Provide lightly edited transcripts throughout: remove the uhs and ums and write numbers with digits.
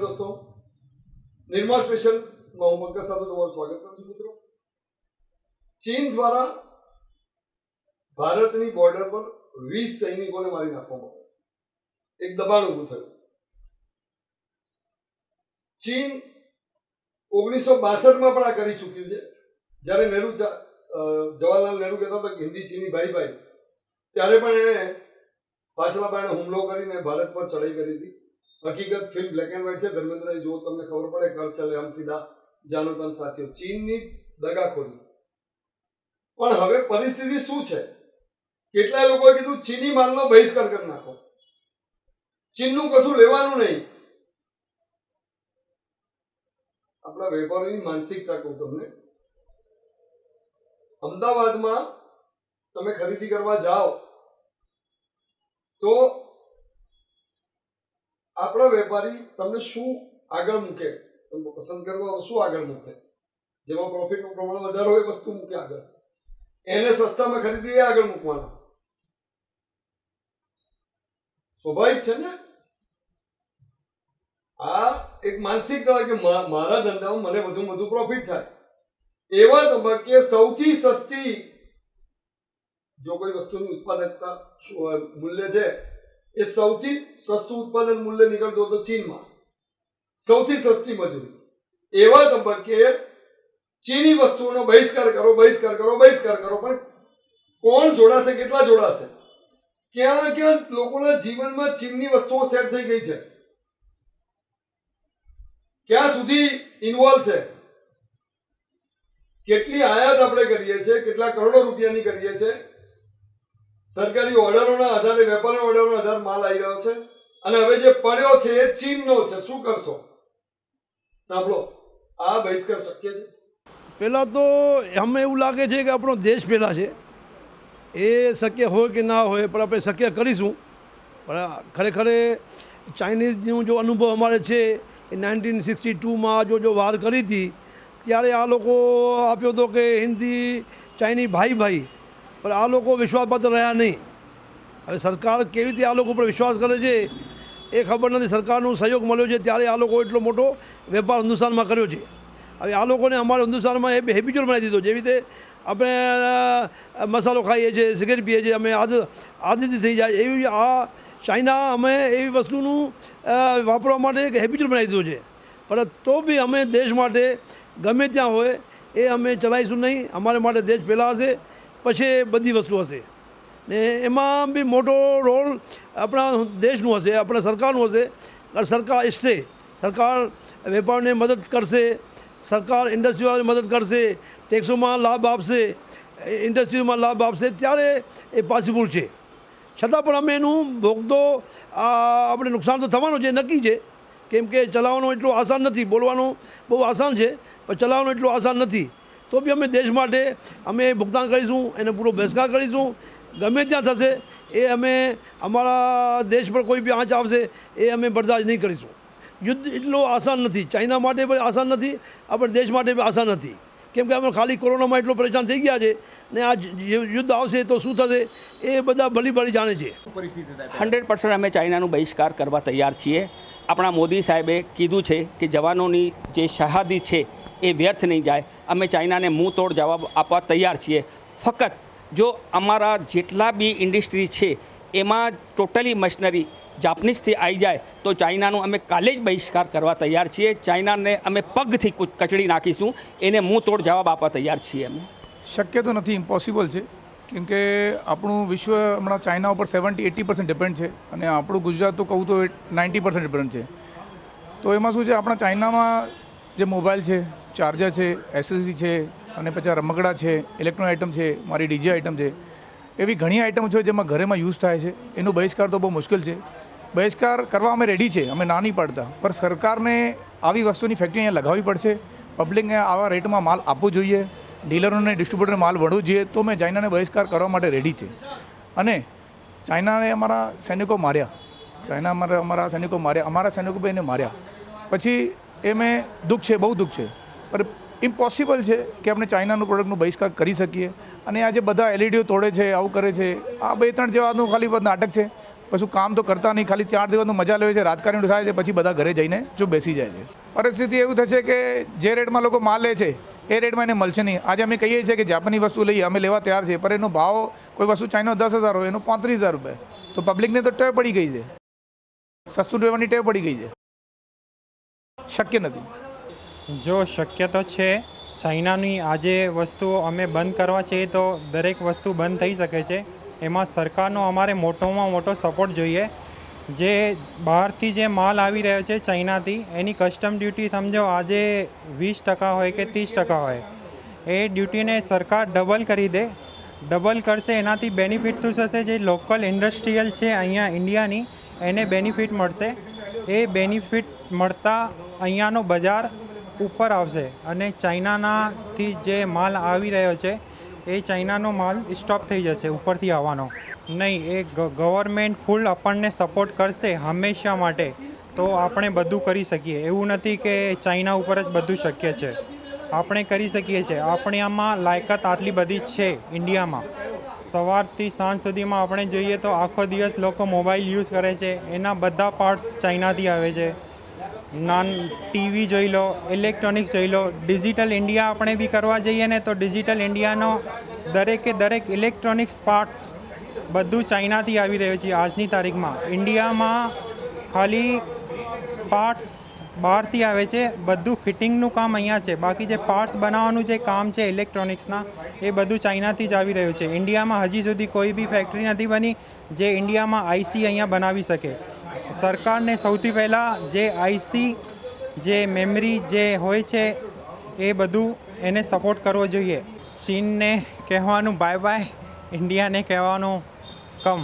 दोस्तों, निर्मा स्पेशल में हूँ पंकज साधु તમારું સ્વાગત કરું છું મિત્રો। ચીન દ્વારા ભારતની બોર્ડર પર 20 સૈનિકોને મારી નાખવામાં આવ્યા। એક દબાણ ઊભું થયું। ચીન 1962 માં પણ આ કરી ચૂક્યું છે। જ્યારે જવાહરલાલ નહેરુ કહેતા હતા કે હિન્દી ચીની ભાઈ ભાઈ, ત્યારે પણ એણે પાછલા બારણે હુમલો કરીને ભારત પર ચડાઈ કરી હતી। હકીકત ફિલ્મ બ્લેક એન્ડ વ્હાઇટ છે, ધર્મેન્દ્ર જો તમને ખબર પડે કર ચલે હમ ફિદા જાનો તન સાથીઓ, ચીનની દગાખોરી। પણ હવે પરિસ્થિતિ શું છે? કેટલાય લોકોએ કીધું ચીની માલનો બહિષ્કાર કરી નાખો, ચીનનું કશું લેવાનું નહીં। આપણા વેપારીની માનસિકતા કહું તમને, અમદાવાદમાં તમે ખરીદી કરવા જાઓ તો આપણા વેપારી તમને શું આગળ મૂકે, તમે પસંદ કરવા શું આગળ મૂકે? જેમાં પ્રોફિટનું પ્રમાણ વધારે હોય વસ્તુ મૂકે આગળ, એને સસ્તામાં ખરીદી એ આગળ મૂકવાના। સ્વાભાવિક છે ને? આ એક માનસિકતા હોય કે મારા ધંધામાં મને વધુમાં વધુ પ્રોફિટ થાય। એવા તબક્કે સૌથી સસ્તી જો કોઈ વસ્તુની ઉત્પાદકતા મૂલ્ય છે, એ સૌથી સસ્તું ઉત્પાદન મૂલ્ય નીકળતું હતું ચીનમાં, સૌથી સસ્તી મજૂરી। એવા તબક્કે ચીની વસ્તુઓનો બહિષ્કાર કરો, બહિષ્કાર કરો, બહિષ્કાર કરો, પણ કોણ જોડાશે, કેટલા જોડાશે? ક્યાં ક્યાં લોકોના જીવનમાં ચીનની વસ્તુઓ સેટ થઈ ગઈ છે, ક્યાં સુધી ઇન્વોલ્વ છે? કેટલી આયાત આપણે કરીએ છીએ, કેટલા કરોડો રૂપિયાની કરીએ છીએ। સરકારી ઓર્ડરોના આધારે, વેપારી ઓર્ડરોના આધારે માલ આવી રહ્યો છે, અને હવે જે પડ્યો છે એ ચીનનો છે। શું કરશો? સાંભળો, આ બહિષ્કાર શક્ય છે? પહેલાં તો અમને એવું લાગે છે કે આપણો દેશ પહેલાં છે, એ શક્ય હોય કે ના હોય, પણ આપણે શક્ય કરીશું। પણ ખરેખર ચાઇનીઝનું જો અનુભવ અમારે છે એ 1962માં જો વાર કરી હતી, ત્યારે આ લોકો આપ્યો હતો કે હિન્દી ચાઇની ભાઈ ભાઈ, પણ આ લોકો વિશ્વાસપાત્ર રહ્યા નહીં। હવે સરકાર કેવી રીતે આ લોકો પર વિશ્વાસ કરે છે એ ખબર નથી। સરકારનો સહયોગ મળ્યો છે ત્યારે આ લોકો એટલો મોટો વેપાર હિન્દુસ્તાનમાં કર્યો છે। હવે આ લોકોને અમારા હિન્દુસ્તાનમાં એ હેબિચ્યુઅલ બનાવી દીધો। જેવી રીતે આપણે મસાલો ખાઈએ છીએ, સિગરેટ પીએ છીએ, અમે આદિથી થઈ જાય, એવી આ ચાઇના અમે એવી વસ્તુનું વાપરવા માટે એક હેબિચ્યુઅલ બનાવી દીધો છે। પણ તો બી અમે દેશ માટે ગમે ત્યાં હોય એ અમે ચલાવીશું નહીં। અમારે માટે દેશ પહેલાં હશે, પછી બધી વસ્તુ હશે, ને એમાં બી મોટો રોલ આપણા દેશનું હશે, આપણા સરકારનું હશે। સરકાર ઈચ્છશે, સરકાર વેપારને મદદ કરશે, સરકાર ઇન્ડસ્ટ્રીવાળાને મદદ કરશે, ટેક્સોમાં લાભ આપશે, ઇન્ડસ્ટ્રીમાં લાભ આપશે, ત્યારે એ પોસિબલ છે। છતાં પણ અમે એનું ભોગતો આપણે નુકસાન તો થવાનું છે, નક્કી છે। કેમ કે ચલાવવાનું એટલું આસાન નથી, બોલવાનું બહુ આસાન છે, પણ ચલાવવાનું એટલું આસાન નથી। તો બી અમે દેશ માટે અમે ભુગતાન કરીશું, એને પૂરો બહિષ્કાર કરીશું। ગમે ત્યાં થશે એ અમે અમારા દેશ પર કોઈ બી આંચ આવશે એ અમે બરદાસ્ત નહીં કરીશું। યુદ્ધ એટલું આસાન નથી, ચાઇના માટે પણ આસાન નથી, આપણે દેશ માટે બી આસાન નથી। કેમ કે અમે ખાલી કોરોનામાં એટલો પરેશાન થઈ ગયા છે, ને આ યુદ્ધ આવશે તો શું થશે એ બધા ભલી ભલી જાણે છે। 100% અમે ચાઇનાનું બહિષ્કાર કરવા તૈયાર છીએ। આપણા મોદી સાહેબે કીધું છે કે જવાનોની જે શહાદી છે એ વ્યર્થ નહીં જાય। અમે ચાઇનાને મુંહ તોડ જવાબ આપવા તૈયાર છીએ। ફક્ત જો અમારા જેટલા બી ઇન્ડસ્ટ્રી છે એમાં ટોટલી મશીનરી જાપાનીઝથી આવી જાય તો ચાઇનાનું અમે કાલે જ બહિષ્કાર કરવા તૈયાર છીએ। ચાઇનાને અમે પગથી કચડી નાખીશું, એને મુંહ તોડ જવાબ આપવા તૈયાર છીએ અમે। શક્ય તો નથી, ઇમ્પોસિબલ છે। કેમ કે આપણું વિશ્વ હમણાં ચાઇના ઉપર 70-80% ડિપેન્ડ છે, અને આપણું ગુજરાત તો કહું તો 90% ડિપેન્ડ છે। તો એમાં શું છે, આપણા ચાઇનામાં જે મોબાઈલ છે, ચાર્જર છે, એસએસડી છે, અને પછી રમકડા છે, ઇલેક્ટ્રોનિક આઇટમ છે, મારી ડીજે આઇટમ છે, એવી ઘણી આઇટમ છે જેમાં ઘરેમાં યુઝ થાય છે। એનો બહિષ્કાર તો બહુ મુશ્કેલ છે। બહિષ્કાર કરવા અમે રેડી છે, અમે ના નહીં પાડતા, પણ સરકારને આવી વસ્તુની ફેક્ટરી અહીંયા લગાવવી પડશે। પબ્લિકને આવા રેટમાં માલ આપવો જોઈએ, ડીલરોને ડિસ્ટ્રીબ્યુટરને માલ વળવો જોઈએ। તો મેં ચાઇનાને બહિષ્કાર કરવા માટે રેડી છે। અને ચાઇનાને અમારા સૈનિકો માર્યા, ચાઇના અમારા સૈનિકો માર્યા, અમારા સૈનિકો બી એને માર્યા, પછી એ મેં દુઃખ છે, બહુ દુઃખ છે। પણ ઇમ્પોસિબલ છે કે આપણે ચાઇનાનું પ્રોડક્ટનું બહિષ્કાર કરી શકીએ। અને આ જે બધા એલઈડીઓ તોડે છે, આવું કરે છે, આ 2-3 જેવાનું ખાલી નાટક છે। પછી કામ તો કરતા નહીં, ખાલી 4 દિવસનો મજા લે છે, રાજકારણ થાય છે, પછી બધા ઘરે જઈને જો બેસી જાય છે. પરિસ્થિતિ એવું થશે કે જે રેટમાં લોકો માલ લે છે એ રેટમાં એને મળશે નહીં. આજે અમે કહીએ છીએ કે જાપાની વસ્તુ લઈએ, અમે લેવા તૈયાર છીએ, પણ એનો ભાવ કોઈ વસ્તુ ચાઇનો 10,000 હોય, એનો 35,000 રૂપિયા. તો પબ્લિકને તો ટેવ પડી ગઈ છે, સસ્તું લેવાની ટેવ પડી ગઈ છે. શક્ય નથી. જો શક્ય તો છે, ચાઇનાની આજે વસ્તુઓ અમે બંધ કરવા છીએ તો દરેક વસ્તુ બંધ થઈ શકે છે. એમાં સરકારનો અમારે મોટોમાં મોટો સપોર્ટ જોઈએ. જે બહારથી જે માલ આવી રહ્યો છે ચાઇનાથી, એની કસ્ટમ ડ્યુટી સમજો આજે 20% હોય કે 30% હોય, એ ડ્યુટીને સરકાર ડબલ કરી દે. ડબલ કરશે, એનાથી બેનિફિટ તો થશે. જે લોકલ ઇન્ડસ્ટ્રીયલ છે અહીંયા ઇન્ડિયાની, એને બેનિફિટ મળશે. એ બેનિફિટ મળતા અહીંયાનો બજાર ઉપર આવશે અને ચાઇનાનાથી જે માલ આવી રહ્યો છે એ ચાઇનાનો માલ સ્ટોપ થઈ જશે, ઉપરથી આવવાનો નહીં. એ ગવર્મેન્ટ ફૂલ આપણને સપોર્ટ કરશે હંમેશા માટે, તો આપણે બધું કરી શકીએ. એવું નથી કે ચાઇના ઉપર જ બધું શક્ય છે, આપણે કરી શકીએ છીએ. આપણે આમાં લાયકાત આટલી બધી છે ઇન્ડિયામાં. સવારથી સાંજ સુધીમાં આપણે જોઈએ તો આખો દિવસ લોકો મોબાઈલ યુઝ કરે છે, એના બધા પાર્ટ્સ ચાઇનાથી આવે છે. ટીવી જોઈ લો, ઇલેક્ટ્રોનિક્સ જોઈ લો. ડિજિટલ ઇન્ડિયા આપણે બી કરવા જઈએ ને તો ડિજિટલ ઇન્ડિયાનો દરેકે દરેક ઇલેક્ટ્રોનિક્સ પાર્ટ્સ બધું ચાઇનાથી આવી રહ્યું છે આજની તારીખમાં. ઇન્ડિયામાં ખાલી પાર્ટ્સ બહારથી આવે છે, બધું ફિટિંગનું કામ અહીંયા છે. બાકી જે પાર્ટ્સ બનાવવાનું જે કામ છે ઇલેક્ટ્રોનિક્સના, એ બધું ચાઇનાથી જ આવી રહ્યું છે. ઇન્ડિયામાં હજી સુધી કોઈ બી ફેક્ટરી નથી બની જે ઇન્ડિયામાં આઈસી અહીંયા બનાવી શકે. સરકારને સૌથી પહેલાં જે આઈસી, જે મેમરી જે હોય છે એ બધું એને સપોર્ટ કરવો જોઈએ. ચીનને કહેવાનું બાય બાય, इंडिया कहवानो कम.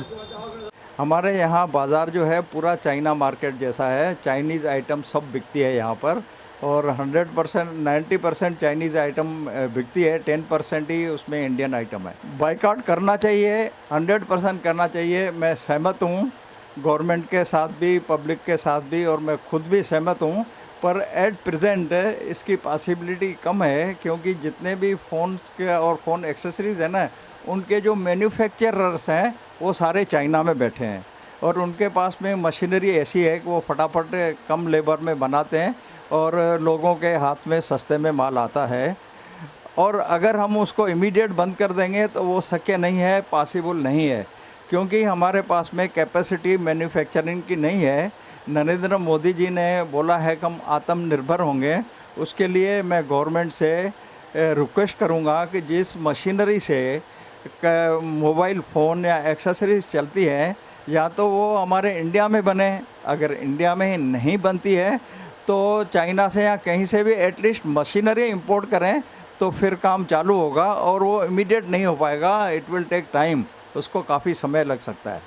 हमारे यहाँ बाज़ार जो है पूरा चाइना मार्केट जैसा है. चाइनीज़ आइटम सब बिकती है यहाँ पर, और 100% 90% चाइनीज़ आइटम बिकती है, 10% ही उसमें इंडियन आइटम है. बाइकआउट करना चाहिए, 100% करना चाहिए. मैं सहमत हूँ गवर्नमेंट के साथ भी, पब्लिक के साथ भी, और मैं खुद भी सहमत हूँ. पर एट प्रेजेंट इसकी पॉसिबिलिटी कम है, क्योंकि जितने भी फ़ोन्स के और फ़ोन एक्सेसरीज़ हैं ना, उनके जो मैन्युफैक्चरर्स हैं वो सारे चाइना में बैठे हैं, और उनके पास में मशीनरी ऐसी है कि वो फटाफट कम लेबर में बनाते हैं और लोगों के हाथ में सस्ते में माल आता है. और अगर हम उसको इमीडिएट बंद कर देंगे तो वो शक्य नहीं है, पॉसिबल नहीं है, क्योंकि हमारे पास में कैपेसिटी मैन्युफैक्चरिंग की नहीं है. नरेंद्र मोदी जी ने बोला है कि हम आत्मनिर्भर होंगे. उसके लिए मैं गवर्नमेंट से रिक्वेस्ट करूंगा कि जिस मशीनरी से मोबाइल फ़ोन या एक्सेसरीज चलती है, या तो वो हमारे इंडिया में बने. अगर इंडिया में नहीं बनती है तो चाइना से या कहीं से भी एटलीस्ट मशीनरी इंपोर्ट करें, तो फिर काम चालू होगा. और वो इमीडिएट नहीं हो पाएगा, इट विल टेक टाइम, उसको काफ़ी समय लग सकता है.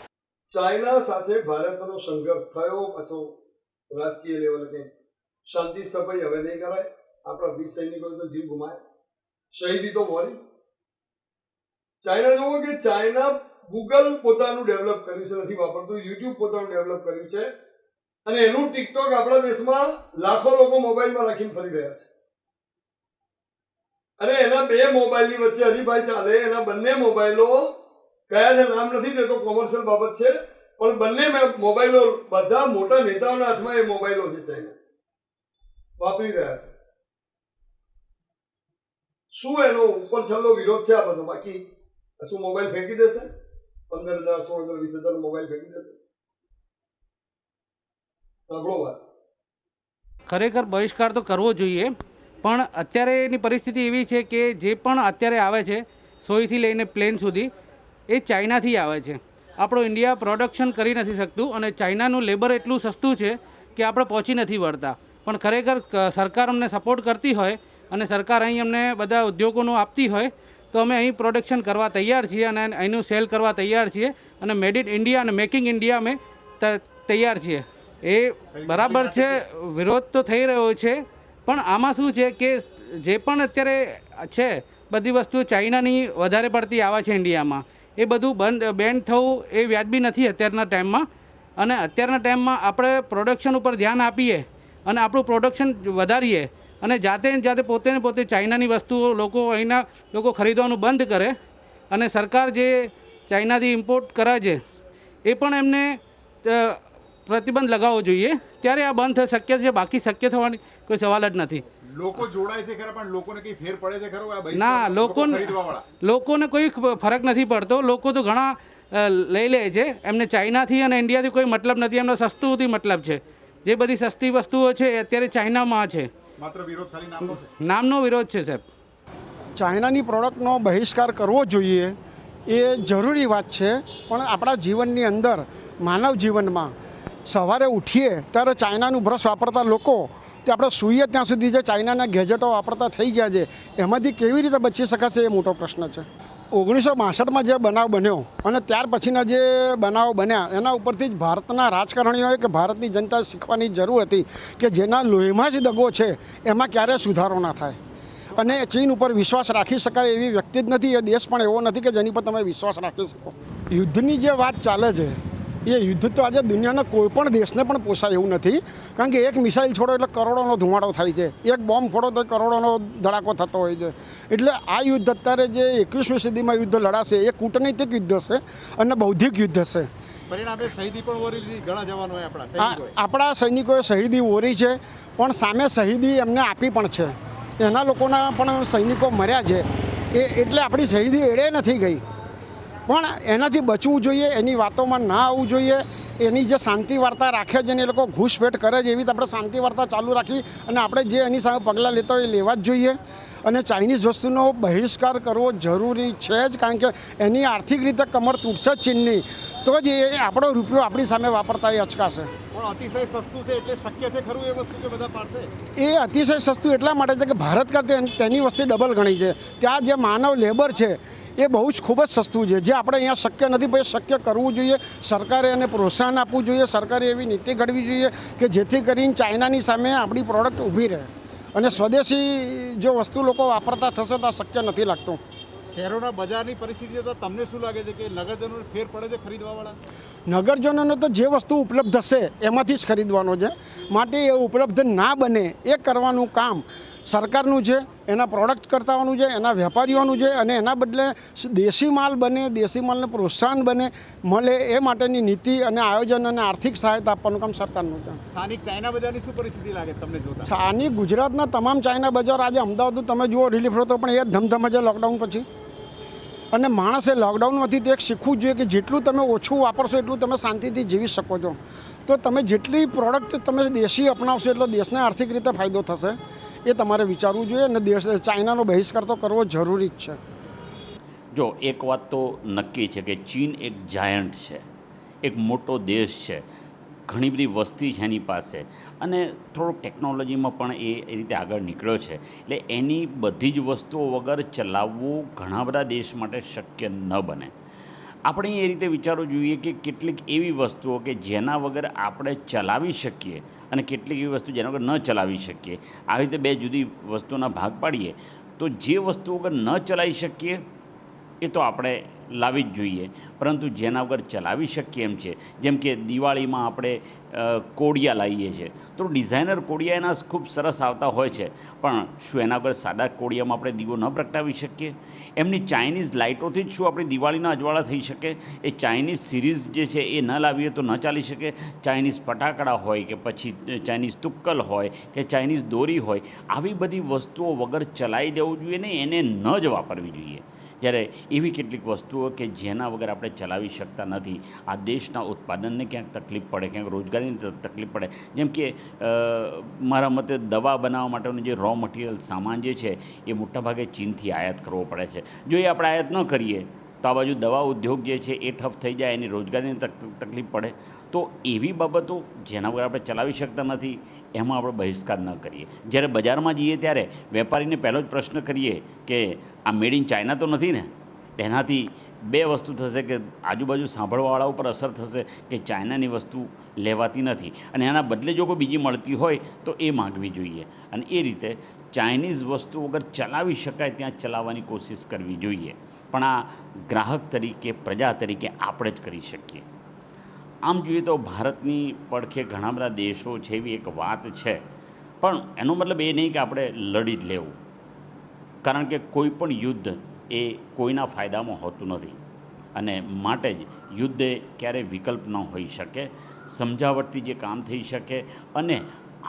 ચાઇના સાથે ભારતનો સંઘર્ષ થયો, પાછો રાજકીય લેવલે કંઈ શાંતિ સ્થપાઈ હવે નહીં કરાય. આપણા 20 સૈનિકોએ તો જીવ ગુમાયા, શહીદી તો મોરી. ચાઇના જુઓ કે ચાઇના ગૂગલ પોતાનું ડેવલપ કર્યું છે, નથી વાપરતું. યુટ્યુબ પોતાનું ડેવલપ કર્યું છે, અને એનું ટિકટોક આપણા દેશમાં લાખો લોકો મોબાઈલમાં રાખીને ફરી રહ્યા છે. અને એના બે મોબાઈલની વચ્ચે હરીફાઈ ચાલે. એના બંને મોબાઈલો કયા છે નામ નથી દેતો, કોમર્શિયલ બાબત છે, પણ બંને મોબાઈલો બધા મોટા નેતાઓના હાથમાં એ મોબાઈલો છે, ચાઇના વાપરી રહ્યા છે. શું એનો ઉપર છેલ્લો વિરોધ છે આ બધો? બાકી શું મોબાઈલ ફેંકી દેશે? 15,000, 16,000, 20,000 મોબાઈલ ફેંકી દેશે? સાંભળો વાત. ખરેખર બહિષ્કાર તો કરવો જોઈએ, પણ અત્યારે એની પરિસ્થિતિ એવી છે કે જે પણ અત્યારે આવે છે સોયથી લઈને પ્લેન સુધી એ ચાઇનાથી આવે છે. આપણું ઇન્ડિયા પ્રોડક્શન કરી નથી શકતું, અને ચાઇનાનું લેબર એટલું સસ્તું છે કે આપણે પહોંચી નથી વળતા. પણ ખરેખર સરકાર અમને સપોર્ટ કરતી હોય અને સરકાર અહીં અમને બધા ઉદ્યોગોનું આપતી હોય તો અમે અહીં પ્રોડક્શન કરવા તૈયાર છીએ અને અહીંનું સેલ કરવા તૈયાર છીએ, અને મેડ ઇન ઇન્ડિયા અને મેકિંગ ઇન્ડિયા અમે તૈયાર છીએ. એ બરાબર છે, વિરોધ તો થઈ રહ્યો છે, પણ આમાં શું છે કે જે પણ અત્યારે છે બધી વસ્તુ ચાઇનાની વધારે પડતી આવે છે ઇન્ડિયામાં, એ બધું બેન થવું એ વ્યાજબી નથી અત્યારના ટાઈમમાં. અને અત્યારના ટાઈમમાં આપણે પ્રોડક્શન ઉપર ધ્યાન આપીએ અને આપણું પ્રોડક્શન વધારીએ, અને જાતે પોતે ચાઇનાની વસ્તુઓ અહીંના લોકો ખરીદવાનું બંધ કરે, અને સરકાર જે ચાઇનાથી ઇમ્પોર્ટ કરે છે એ પણ એમને પ્રતિબંધ લગાવવો જોઈએ, ત્યારે આ બંધ શક્ય છે. બાકી શક્ય થવાની કોઈ સવાલ જ નથી. લોકો જોડાય છે ખરા, પણ લોકોને કઈ ફેર પડે છે ખરો? આ બહિષ્કાર ના, લોકો ખરીદવાવાળા? લોકોને કોઈ ફરક નથી પડતો. લોકો તો ઘણા લઈ લે છે. એમને ચાઇનાથી અને ઇન્ડિયાથી કોઈ મતલબ નથી, એમને સસ્તુંથી મતલબ છે. જે બધી સસ્તી વસ્તુઓ છે એ અત્યારે ચાઇનામાં છે. માત્ર વિરોધ ખાલી નામનો છે. નામનો વિરોધ છે સાહેબ. ચાઇનાની પ્રોડક્ટનો બહિષ્કાર કરવો જોઈએ એ જરૂરી વાત છે, પણ આપણા જીવનની અંદર માનવ જીવનમાં સવારે ઉઠીએ ત્યારે ચાઇનાનું બ્રશ વાપરતા લોકો તે આપણે સૂઈએ ત્યાં સુધી જે ચાઇનાના ગેજેટો વાપરતા થઈ ગયા છે, એમાંથી કેવી રીતે બચી શકાશે એ મોટો પ્રશ્ન છે. 1962માં જે બનાવ બન્યો અને ત્યાર પછીના જે બનાવો બન્યા એના ઉપરથી જ ભારતના રાજકારણીઓએ કે ભારતની જનતાએ શીખવાની જરૂર હતી કે જેના લોહીમાં જ દગો છે એમાં ક્યારેય સુધારો ના થાય. અને ચીન ઉપર વિશ્વાસ રાખી શકાય એવી વ્યક્તિ જ નથી, એ દેશ પણ એવો નથી કે જેની પર તમે વિશ્વાસ રાખી શકો. યુદ્ધની જે વાત ચાલે છે એ યુદ્ધ તો આજે દુનિયાના કોઈ પણ દેશને પણ પોસાય એવું નથી, કારણ કે એક મિસાઇલ છોડો એટલે કરોડોનો ધુમાડો થાય છે, એક બોમ્બ ફોડો તો કરોડોનો ધડાકો થતો હોય છે. એટલે આ યુદ્ધ અત્યારે જે 21મી સદીમાં યુદ્ધ લડાશે એ કૂટનૈતિક યુદ્ધ હશે અને બૌદ્ધિક યુદ્ધ હશે. પરિણામે શહીદી પણ વરી દીધી ઘણા જવાનોએ આપણા સૈનિકોએ શહીદી વોરી છે, પણ સામે શહીદી એમને આપી પણ છે. એના લોકોના પણ સૈનિકો મર્યા છે, એટલે આપણી શહીદી એળે નથી ગઈ. પણ એનાથી બચવું જોઈએ, એની વાતોમાં ના આવવું જોઈએ. એની જે શાંતિ વાર્તા રાખે છે ને એ લોકો ઘૂસપેઠ કરે છે, એવી રીતે આપણે શાંતિ વાર્તા ચાલુ રાખવી અને આપણે જે એની સામે પગલાં લેતા હોય એ લેવા જ જોઈએ. અને ચાઇનીઝ વસ્તુનો બહિષ્કાર કરવો જરૂરી છે જ, કારણ કે એની આર્થિક રીતે કમર તૂટશે જ ચીનની, તો જ એ આપણો રૂપિયો આપણી સામે વાપરતા એ અચકાશે. પણ અતિશય સસ્તું છે એટલે શક્ય છે ખરું એ વસ્તુ કે બધા પાડશે? એ અતિશય સસ્તું એટલા માટે છે કે ભારત કરતાં તેની વસ્તી ડબલ ગણી છે. ત્યાં જે માનવ લેબર છે એ બહુ જ ખૂબ જ સસ્તું છે, જે આપણે અહીંયા શક્ય નથી. પણ શક્ય કરવું જોઈએ, સરકારે એને પ્રોત્સાહન આપવું જોઈએ, સરકારે એવી નીતિ ઘડવી જોઈએ કે જેથી કરીને ચાઇનાની સામે આપણી પ્રોડક્ટ ઊભી રહે અને સ્વદેશી જો વસ્તુ લોકો વાપરતા થશે તો આ શક્ય નથી લાગતું. શહેરોના બજારની પરિસ્થિતિ તો તમને શું લાગે છે કે નગરજનોને ફેર પડે છે ખરીદવાવાળા? નગરજનોને તો જે વસ્તુ ઉપલબ્ધ હશે એમાંથી જ ખરીદવાનો છે, માટે એ ઉપલબ્ધ ના બને એ કરવાનું કામ સરકારનું છે, એના પ્રોડક્ટ કરતાઓનું છે, એના વેપારીઓનું છે. અને એના બદલે દેશી માલ બને, દેશી માલને પ્રોત્સાહન મળે એ માટેની નીતિ અને આયોજન અને આર્થિક સહાયતા આપવાનું કામ સરકારનું છે. સ્થાનિક ચાઇના બજારની શું પરિસ્થિતિ લાગે તમને જોતા? સ્થાનિક ગુજરાતના તમામ ચાઇના બજાર આજે અમદાવાદનું તમે જુઓ રિલીફ હતો, પણ એ ધમધમ છે લોકડાઉન પછી. અને માણસે લોકડાઉનમાંથી તો એક શીખવું જોઈએ કે જેટલું તમે ઓછું વાપરશો એટલું તમે શાંતિથી જીવી શકો છો. તો તમે જેટલી પ્રોડક્ટ તમે દેશી અપનાવશો એટલો દેશને આર્થિક રીતે ફાયદો થશે, એ તમારે વિચારવું જોઈએ. અને ચાઇનાનો બહિષ્કાર તો કરવો જરૂરી જ છે. જો એક વાત તો નક્કી છે કે ચીન એક જાયન્ટ છે, એક મોટો દેશ છે, ઘણી બધી વસ્તી છે એની પાસે, અને થોડોક ટેકનોલોજીમાં પણ એ રીતે આગળ નીકળ્યો છે. એટલે એની બધી જ વસ્તુઓ વગર ચલાવવું ઘણા બધા દેશ માટે શક્ય ન બને. આપણે એ રીતે વિચારવું જોઈએ કે કેટલીક એવી વસ્તુઓ કે જેના વગર આપણે ચલાવી શકીએ અને કેટલીક એવી વસ્તુ જેના વગર ન ચલાવી શકીએ. આવી રીતે બે જુદી વસ્તુઓના ભાગ પાડીએ તો જે વસ્તુ વગર ન ચલાવી શકીએ એ તો આપણે લાવી જ જોઈએ, પરંતુ જેના વગર ચલાવી શકીએ એમ છે, જેમ કે દિવાળીમાં આપણે કોડિયા લાવીએ છીએ તો ડિઝાઇનર કોડિયા એના ખૂબ સરસ આવતા હોય છે, પણ શું એના વગર સાદા કોડિયામાં આપણે દીવો ન પ્રગટાવી શકીએ? એમની ચાઇનીઝ લાઇટોથી જ શું આપણી દિવાળીના અજવાળા થઈ શકે? એ ચાઇનીઝ સિરીઝ જે છે એ ન લાવીએ તો ન ચાલી શકે. ચાઇનીઝ ફટાકડા હોય કે પછી ચાઇનીઝ તુક્કલ હોય કે ચાઇનીઝ દોરી હોય, આવી બધી વસ્તુઓ વગર ચલાવી દેવું જોઈએ નહીં, એને ન જ વાપરવી જોઈએ. જ્યારે એવી કેટલીક વસ્તુઓ કે જેના વગર આપણે ચલાવી શકતા નથી, આ દેશના ઉત્પાદનને ક્યાંક તકલીફ પડે, ક્યાંક રોજગારીની તકલીફ પડે. જેમ કે મારા મતે દવા બનાવવા માટેનું જે રો મટીરિયલ સામાન જે છે એ મોટાભાગે ચીનથી આયાત કરવો પડે છે. જો એ આપણે આયાત ન કરીએ તો આ બાજુ દવા ઉદ્યોગ જે છે એ ઠપ થઈ જાય, એની રોજગારીની તકલીફ પડે. તો એવી બાબતો જેના વગર આપણે ચલાવી શકતા નથી એમાં આપણે બહિષ્કાર ન કરીએ. જ્યારે બજારમાં જઈએ ત્યારે વેપારીને પહેલો જ પ્રશ્ન કરીએ કે આ મેડ ઇન ચાઇના તો નથી ને? તેનાથી બે વસ્તુ થશે કે આજુબાજુ સાંભળવાવાળા ઉપર અસર થશે કે ચાઇનાની વસ્તુ લેવાતી નથી, અને એના બદલે જો કોઈ બીજી મળતી હોય તો એ માગવી જોઈએ. અને એ રીતે ચાઇનીઝ વસ્તુ વગર ચલાવી શકાય ત્યાં ચલાવવાની કોશિશ કરવી જોઈએ. પણ આ ગ્રાહક તરીકે, પ્રજા તરીકે આપણે જ કરી શકીએ. આમ જોઈએ તો ભારતની પડખે ઘણા બધા દેશો છે એવી એક વાત છે, પણ એનો મતલબ એ નહીં કે આપણે લડી જ લેવું, કારણ કે કોઈ પણ યુદ્ધ એ કોઈના ફાયદામાં હોતું નથી. અને માટે જ યુદ્ધ ક્યારેય વિકલ્પ ન હોઈ શકે. સમજાવટથી જે કામ થઈ શકે અને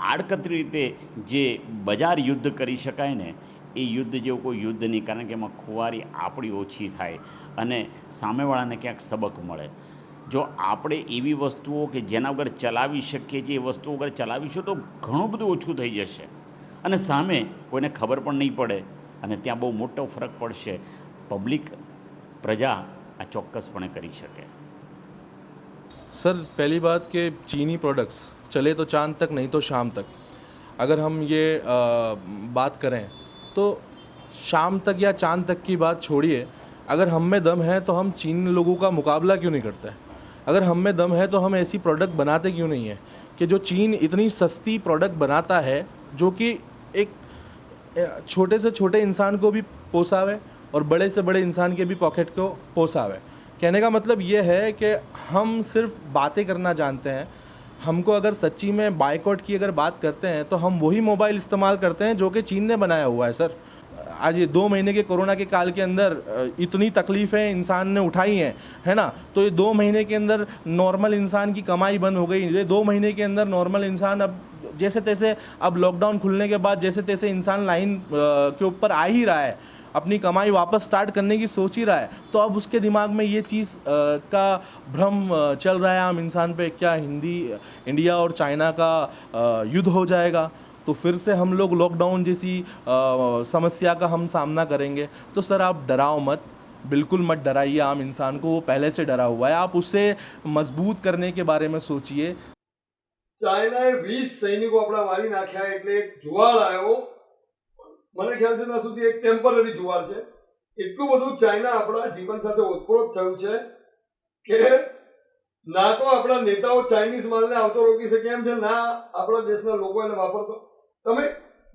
આડકતરી રીતે જે બજાર યુદ્ધ કરી શકાય ને એ યુદ્ધ જેવું કોઈ યુદ્ધ નહીં, કારણ કે એમાં ખુવારી આપણી ઓછી થાય અને સામેવાળાને ક્યાંક સબક મળે. જો આપણે એવી વસ્તુઓ કે જેના વગર ચલાવી શકીએ છીએ એ વસ્તુઓ વગર ચલાવીશું તો ઘણું બધું ઓછું થઈ જશે અને સામે કોઈને ખબર પણ નહીં પડે અને ત્યાં બહુ મોટો ફરક પડશે. પબ્લિક પ્રજા આ ચોક્કસપણે કરી શકે. सर पहली बात कि चीनी प्रोडक्ट्स चले तो चांद तक नहीं तो शाम तक. अगर हम ये बात करें तो शाम तक या चांद तक की बात छोड़िए, अगर हम में दम है तो हम चीनी लोगों का मुकाबला क्यों नहीं करते? अगर हम में दम है तो हम ऐसी प्रोडक्ट बनाते क्यों नहीं है कि जो चीन इतनी सस्ती प्रोडक्ट बनाता है जो कि एक छोटे से छोटे इंसान को भी पोसावे और बड़े से बड़े इंसान के भी पॉकेट को पोसावे. कहने का मतलब ये है कि हम सिर्फ बातें करना जानते हैं. हमको अगर सच्ची में बायकॉट की अगर बात करते हैं तो हम वही मोबाइल इस्तेमाल करते हैं जो कि चीन ने बनाया हुआ है. सर आज ये 2 महीने के कोरोना के काल के अंदर इतनी तकलीफ़ें इंसान ने उठाई हैं, है ना, तो ये 2 महीने के अंदर नॉर्मल इंसान की कमाई बंद हो गई. ये 2 महीने के अंदर नॉर्मल इंसान अब जैसे तैसे, अब लॉकडाउन खुलने के बाद जैसे तैसे इंसान लाइन के ऊपर आ ही रहा है, अपनी कमाई वापस स्टार्ट करने की सोच ही रहा है. तो अब उसके दिमाग में ये चीज़ का भ्रम चल रहा है आम इंसान पे, क्या हिंदी इंडिया और चाइना का युद्ध हो जाएगा तो फिर से हम लोग लॉकडाउन जैसी समस्या का हम सामना करेंगे. तो सर आप डराओ मत, बिल्कुल मत डराइए आम इंसान को. वो पहले से डरा हुआ है, आप उससे मजबूत करने के बारे में सोचिए. ચાઇનાએ 20 સૈનિકો આપણા મારી નાખ્યા એટલે એક જુવાળ આવ્યો. મને ખ્યાલ છે ત્યાં સુધી એક ટેમ્પરરી જુવાળ છે. એટલું બધું ચાઇના આપણા જીવન સાથે ઓતપ્રોત થયું છે કે ના તો આપણા નેતાઓ ચાઇનીઝ માલને આવતો રોકી શકે એમ છે, ના આપણા દેશના લોકો એને વાપરતો. તમે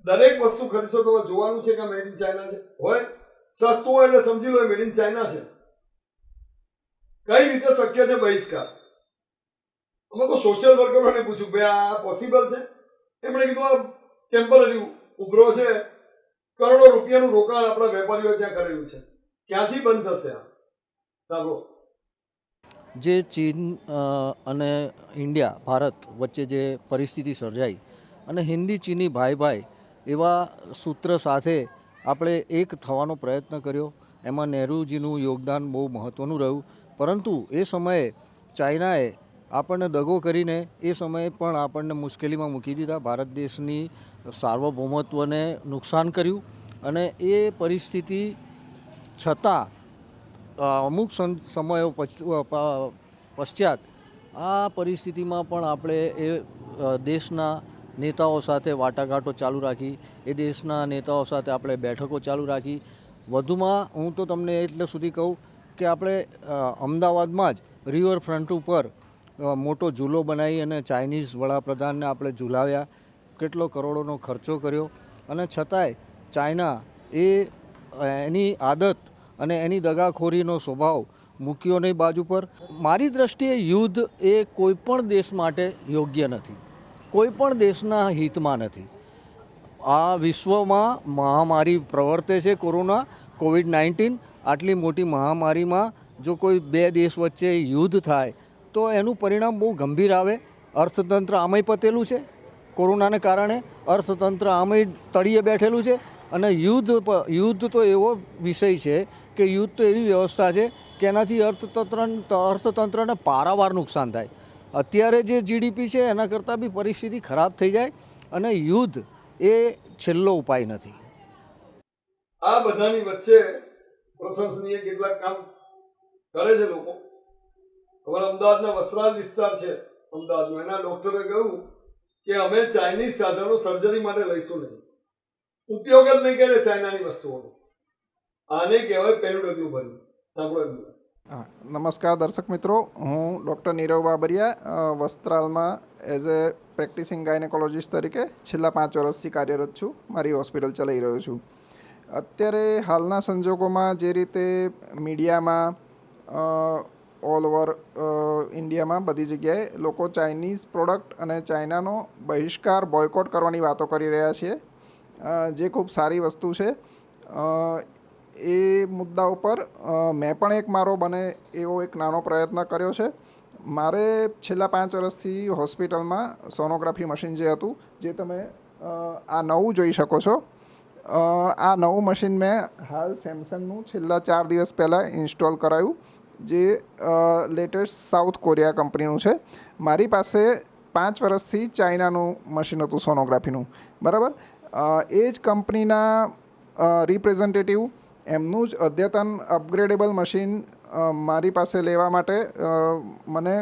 દરેક વસ્તુ ખરીદશો તો જોવાનું છે કે મેડ ઇન ચાઇના છે. હોય સસ્તું હોય એટલે સમજી લો મેડ ઇન ચાઇના છે. કઈ રીતે શક્ય છે બહિષ્કાર? અમે તો સોશિયલ વર્કરોને પૂછ્યું ભાઈ આ પોસિબલ છે? એમણે કીધું આ ટેમ્પરરી ઉભરો છે, કરોડો રૂપિયાનું રોકાણ આપણા વેપારીઓ ત્યાં કરેલું છે, ક્યાંથી બંધ થશે આ? સાંભળો. જે ચીન અને ઇન્ડિયા ભારત વચ્ચે જે પરિસ્થિતિ સર્જાઈ અને હિન્દી ચીની ભાઈ ભાઈ એવા સૂત્ર સાથે આપણે એક થવાનો પ્રયત્ન કર્યો. એમાં નહેરુજીનું યોગદાન બહુ મહત્ત્વનું રહ્યું. પરંતુ એ સમયે ચાઇનાએ આપણને દગો કરીને એ સમયે પણ આપણને મુશ્કેલીમાં મૂકી દીધા. ભારત દેશની સાર્વભૌમત્વને નુકસાન કર્યું અને એ પરિસ્થિતિ છતાં અમુક સમયો પશ્ચાત આ પરિસ્થિતિમાં પણ આપણે એ દેશના નેતાઓ સાથે વાટાઘાટો ચાલુ રાખી, એ દેશના નેતાઓ સાથે આપણે બેઠકો ચાલુ રાખી. વધુમાં હું તો તમને એટલે સુધી કહું કે આપણે અમદાવાદમાં જ રિવરફ્રન્ટ ઉપર મોટો ઝૂલો બનાવી અને ચાઇનીઝ વડાપ્રધાનને આપણે ઝૂલાવ્યા. કેટલો કરોડોનો ખર્ચો કર્યો અને છતાંય ચાઇના એની આદત અને એની દગાખોરીનો સ્વભાવ મૂક્યો નહીં બાજુ પર. મારી દૃષ્ટિએ યુદ્ધ એ કોઈપણ દેશ માટે યોગ્ય નથી, કોઈપણ દેશના હિતમાં નથી. આ વિશ્વમાં મહામારી પ્રવર્તે છે, કોરોના કોવિડ-19. આટલી મોટી મહામારીમાં જો કોઈ 2 દેશ વચ્ચે યુદ્ધ થાય તો એનું પરિણામ બહુ ગંભીર આવે. અર્થતંત્ર આમાંય પતેલું છે, કોરોનાને કારણે અર્થતંત્ર આમાંય તળિયે બેઠેલું છે. અને યુદ્ધ તો એવો વિષય છે કે યુદ્ધ તો એવી વ્યવસ્થા છે કે એનાથી અર્થતંત્રને પારાવાર નુકસાન થાય. અત્યારે જે જીડીપી છે એના કરતાં બી પરિસ્થિતિ ખરાબ થઈ જાય અને યુદ્ધ એ છેલ્લો ઉપાય નથી. આ બધાની વચ્ચે પ્રશંસનીય કેટલાક કામ કરે છે લોકો. અમારા અમદાવાદના વસ્ત્રાલ વિસ્તાર છે અમદાવાદમાં, એના ડોક્ટરે કહ્યું કે અમે ચાઇનીઝ સાધનો સર્જરી માટે લઈશું નહીં, ઉપયોગ જ નહીં કરે ચાઇનાની વસ્તુઓનો. આને કહેવાય પહેલું ડગલું ભર્યું. સાંભળો. નમસ્કાર દર્શક મિત્રો, હું ડૉક્ટર નીરવ બાબરિયા વસ્ત્રાલમાં એઝ એ પ્રેક્ટિસિંગ ગાયનેકોલોજીસ્ટ તરીકે છેલ્લા 5 વર્ષથી કાર્યરત છું. મારી હોસ્પિટલ ચલાવી રહ્યો છું. અત્યારે હાલના સંજોગોમાં જે રીતે મીડિયામાં ઓલ ઓવર ઇન્ડિયામાં બધી જગ્યાએ લોકો ચાઇનીઝ પ્રોડક્ટ અને ચાઇનાનો બહિષ્કાર બોયકોટ કરવાની વાતો કરી રહ્યા છે, જે ખૂબ સારી વસ્તુ છે. એ મુદ્દા ઉપર મેં પણ એક મારો બને એવો એક નાનો પ્રયત્ન કર્યો છે. મારે છેલ્લા 5 વર્ષથી હોસ્પિટલમાં સોનોગ્રાફી મશીન જે હતું, જે તમે આ નવું જોઈ શકો છો, આ નવું મશીન મેં હાલ સેમસંગનું છેલ્લા 4 દિવસ પહેલાં ઇન્સ્ટોલ કરાયું, જે લેટેસ્ટ સાઉથ કોરિયા કંપનીનું છે. મારી પાસે 5 વર્ષથી ચાઇનાનું મશીન હતું સોનોગ્રાફીનું, બરાબર. એ જ કંપનીના રિપ્રેઝન્ટેટિવ એમનું જ અદ્યતન અપગ્રેડેબલ મશીન મારી પાસે લેવા માટે મને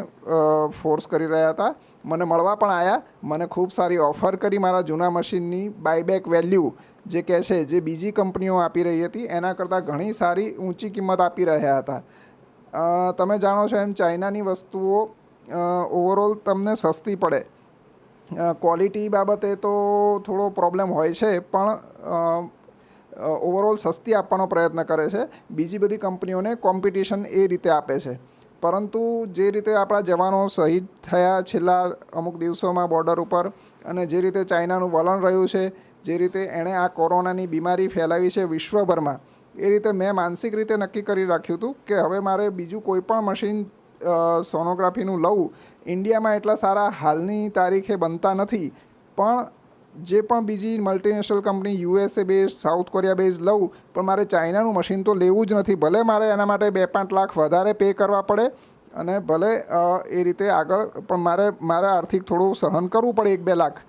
ફોર્સ કરી રહ્યા હતા. મને મળવા પણ આવ્યા, મને ખૂબ સારી ઓફર કરી મારા જૂના મશીનની બાયબેક વેલ્યુ જે કહે છે, જે બીજી કંપનીઓ આપી રહી હતી એના કરતાં ઘણી સારી ઊંચી કિંમત આપી રહ્યા હતા. તમે જાણો છો એમ ચાઇનાની વસ્તુઓ ઓવરઓલ તમને સસ્તી પડે. ક્વોલિટી બાબતે તો થોડો પ્રોબ્લેમ હોય છે, પણ ઓવરઓલ સસ્તી આપવાનો પ્રયત્ન કરે છે. બીજી બધી કંપનીઓને કોમ્પિટિશન એ રીતે આપે છે. પરંતુ જે રીતે આપણા જવાનો શહીદ થયા છેલ્લા અમુક દિવસોમાં બોર્ડર ઉપર, અને જે રીતે ચાઇનાનું વલણ રહ્યું છે, જે રીતે એણે આ કોરોનાની બીમારી ફેલાવી છે વિશ્વભરમાં, એ રીતે મેં માનસિક રીતે નક્કી કરી રાખ્યું હતું કે હવે મારે બીજું કોઈ પણ મશીન સોનોગ્રાફીનું લઉં. ઇન્ડિયામાં એટલા સારા હાલની તારીખે બનતા નથી, પણ જે પણ બીજી multinational company USA base, south Korea base લઉં, પણ મારે ચાઇનાનું મશીન તો લેવું જ નથી. ભલે મારે એના માટે 2-5 લાખ વધારે પે કરવા પડે, અને ભલે એ રીતે આગળ પણ મારે આર્થિક થોડું સહન કરવું પડે 1-2 લાખ,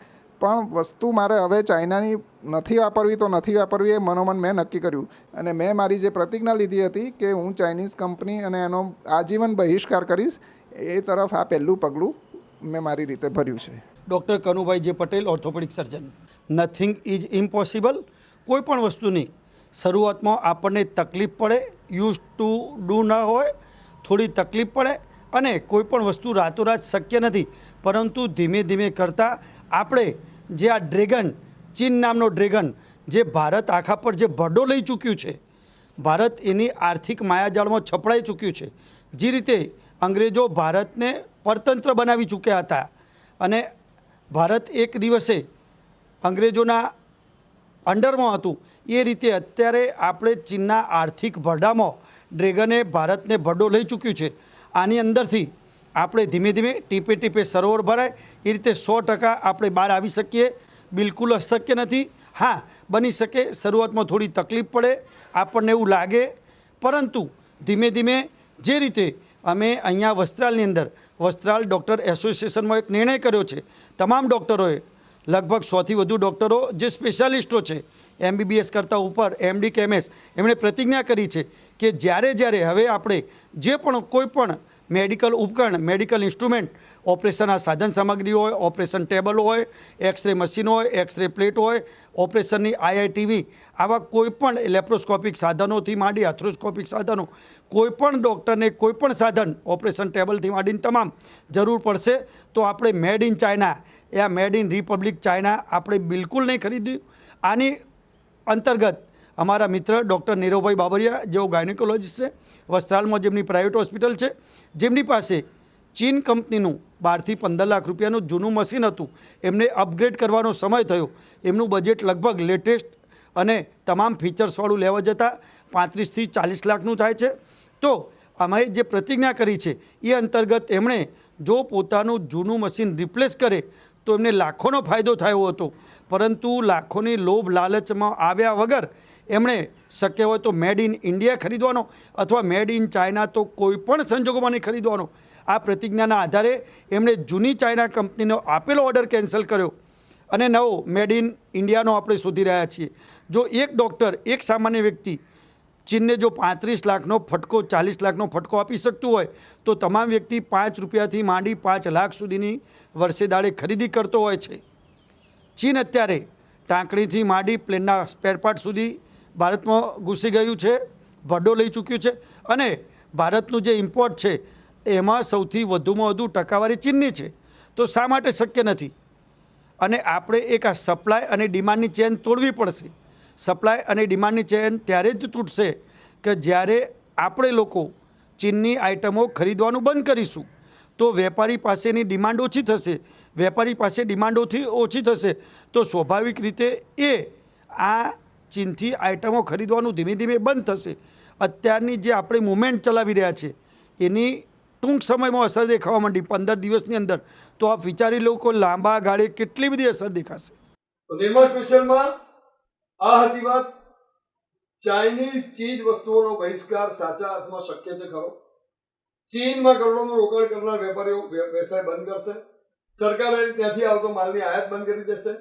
પણ વસ્તુ મારે હવે ચાઇનાની નથી વાપરવી તો નથી વાપરવી, એ મનોમન મેં નક્કી કર્યું. અને મેં મારી જે પ્રતિજ્ઞા લીધી હતી કે હું ચાઇનીઝ કંપની અને એનો આજીવન બહિષ્કાર કરીશ, એ તરફ આ પહેલું પગલું મેં મારી રીતે ભર્યું છે. ડૉક્ટર કનુભાઈ જે Patel, orthopaedic surgeon. Nothing is impossible. કોઈ પણ વસ્તુની શરૂઆતમાં આપણને તકલીફ પડે, યુઝ ટુ ડુ ન હોય, થોડી તકલીફ પડે, અને કોઈ પણ વસ્તુ રાતોરાત શક્ય નથી. પરંતુ ધીમે ધીમે કરતાં આપણે જે આ ડ્રેગન, ચીન નામનો ડ્રેગન, જે ભારત આખા પર જે ભરડો લઈ ચૂક્યું છે, ભારત એની આર્થિક માયાજાળમાં છપડાઈ ચૂક્યું છે. જે રીતે અંગ્રેજો ભારતને પરતંત્ર બનાવી ચૂક્યા હતા, અને ભારત એક દિવસે અંગ્રેજોના અંડરમાં હતું, એ રીતે અત્યારે આપણે ચીનના આર્થિક ભરડામાં ડ્રેગને ભારતને ભરડો લઈ ચૂક્યું છે. આની અંદરથી આપણે ધીમે ધીમે ટીપે ટીપે સરોવર ભરાય, એ રીતે 100% આપણે બહાર આવી શકીએ. બિલકુલ અશક્ય નથી. હા, બની શકે શરૂઆતમાં થોડી તકલીફ પડે, આપણને એવું લાગે, પરંતુ ધીમે ધીમે જે રીતે અમે અહીંયા વસ્ત્રાલની અંદર વસ્ત્રાલ ડૉક્ટર એસોસિએશનમાં એક નિર્ણય કર્યો છે. તમામ ડૉક્ટરોએ, લગભગ 100થી વધુ ડૉક્ટરો જે સ્પેશિયાલિસ્ટો છે, MBBS કરતાં ઉપર, MD કે MS, એમણે પ્રતિજ્ઞા કરી છે કે જ્યારે હવે આપણે જે પણ કોઈ પણ મેડિકલ ઉપકરણ, મેડિકલ ઇન્સ્ટ્રુમેન્ટ, ઓપરેશનના સાધન સામગ્રી હોય, ઓપરેશન ટેબલ હોય, એક્સરે મશીન હોય, એક્સરે પ્લેટ હોય, ઓપરેશનની IITV, આવા કોઈપણ લેપ્રોસ્કોપિક સાધનોથી માંડી આર્થ્રોસ્કોપિક સાધનો, કોઈપણ ડૉક્ટરને કોઈપણ સાધન, ઓપરેશન ટેબલથી માંડીને તમામ જરૂર પડશે તો આપણે made in China, yeah made in Republic China આપણે બિલકુલ નહીં ખરીદ્યું. આની અંતર્ગત અમારા મિત્ર ડૉક્ટર નીરવભાઈ બાબરિયા, જેઓ ગાયનેકોલોજીસ્ટ છે, વસ્ત્રાલમાં જેમની પ્રાઇવેટ હોસ્પિટલ છે, જેમની પાસે ચીન કંપનીનું 12 થી 15 લાખ રૂપિયાનું જૂનું મશીન હતું, એમને અપગ્રેડ કરવાનો સમય થયો. એમનું બજેટ લગભગ લેટેસ્ટ અને તમામ ફીચર્સવાળું લેવા જતાં 35 થી 40 લાખનું થાય છે. તો અમે જે પ્રતિજ્ઞા કરી છે એ અંતર્ગત એમણે જો પોતાનું જૂનું મશીન રિપ્લેસ કરે તો એમને લાખોનો ફાયદો થયો હતો, પરંતુ લાખોની લોભ લાલચમાં આવ્યા વગર એમણે શક્ય હોય તો મેડ ઇન ઇન્ડિયા ખરીદવાનો અથવા મેડ ઇન ચાઇના તો કોઈ પણ સંજોગોમાં નહીં ખરીદવાનો. આ પ્રતિજ્ઞાના આધારે એમણે જૂની ચાઇના કંપનીનો આપેલો ઓર્ડર કેન્સલ કર્યો અને નવો મેડ ઇન ઇન્ડિયાનો આપણે શોધી રહ્યા છીએ. જો એક ડૉક્ટર, એક સામાન્ય વ્યક્તિ ચીનને જો 35 લાખનો ફટકો, 40 લાખનો ફટકો આપી શકતું હોય, તો તમામ વ્યક્તિ 5 રૂપિયાથી માંડી 5 લાખ સુધીની વર્ષે દાડે ખરીદી કરતો હોય છે. ચીન અત્યારે ટાંકણીથી માંડી પ્લેનના સ્પેરપાર્ટ સુધી ભારતમાં ઘૂસી ગયું છે, ભરડો લઈ ચૂક્યું છે, અને ભારતનું જે ઇમ્પોર્ટ છે એમાં સૌથી વધુમાં વધુ ટકાવારી ચીનની છે. તો શા માટે શક્ય નથી? અને આપણે એક આ સપ્લાય અને ડિમાન્ડની ચેન તોડવી પડશે. સપ્લાય અને ડિમાન્ડની ચેન ત્યારે જ તૂટશે કે જ્યારે આપણે લોકો ચીનની આઇટમો ખરીદવાનું બંધ કરીશું, તો વેપારી પાસેની ડિમાન્ડ ઓછી થશે. વેપારી પાસે ડિમાન્ડ ઓછી થશે તો સ્વાભાવિક રીતે એ આ ચીનથી આઇટમો ખરીદવાનું ધીમે ધીમે બંધ થશે. અત્યારની જે આપણે મુવમેન્ટ ચલાવી રહ્યા છે એની ટૂંક સમયમાં અસર દેખાવા માંડી 15 દિવસની અંદર. તો આપ વિચારી લો કે લાંબા ગાળે કેટલી બધી અસર દેખાશે. તો નિર્મા સ્પેશિયલમાં આ હતી વાત. ચાઇનીઝ ચીજ વસ્તુઓનો બહિષ્કાર સાચા અર્થમાં શક્ય છે ખરો? ચીનમાં કરોડોનું રોકાણ કરનાર વેપારીઓ વ્યવસાય બંધ કરશે. સરકારે ત્યાંથી આવતો માલની આયાત બંધ કરી દેશે.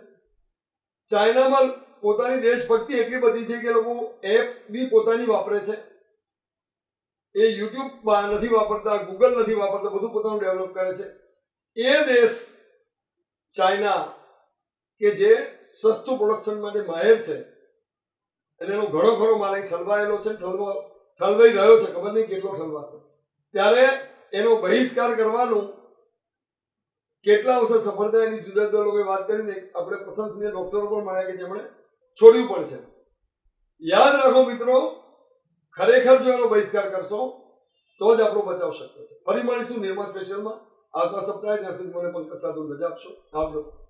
ચાઇનામાં પોતાની દેશભક્તિ એટલી બધી છે કે લોકો એપ બી પોતાની વાપરે છે. એ યુટ્યુબ નથી વાપરતા, ગૂગલ નથી વાપરતા, બધું પોતાનું ડેવલપ કરે છે. એ દેશ ચાઇના કે જે સસ્તું પ્રોડક્શન માટે માહેર છે અને એનો ઘણો ખરો માલ અહીં ઠલવાયેલો છે, ઠલવાઈ રહ્યો છે, ખબર નહીં કેટલો ઠલવાશે. ત્યારે એનો બહિષ્કાર કરવાનું કેટલા અંશે સફળતા એની જુદા જુદા લોકોએ વાત કરીને આપણે પસંદગીના ડોક્ટરો પણ મળ્યા કે જેમણે છોડ્યું પણ છે. યાદ રાખો મિત્રો, ખરેખર જો એનો બહિષ્કાર કરશો તો જ આપણો બચાવ શક્ય છે. ફરી મળીશું નિર્મા સ્પેશિયલમાં આવતા સપ્તાહે. ત્યાં સુધી મને પણ રજા આપશો. આવજો.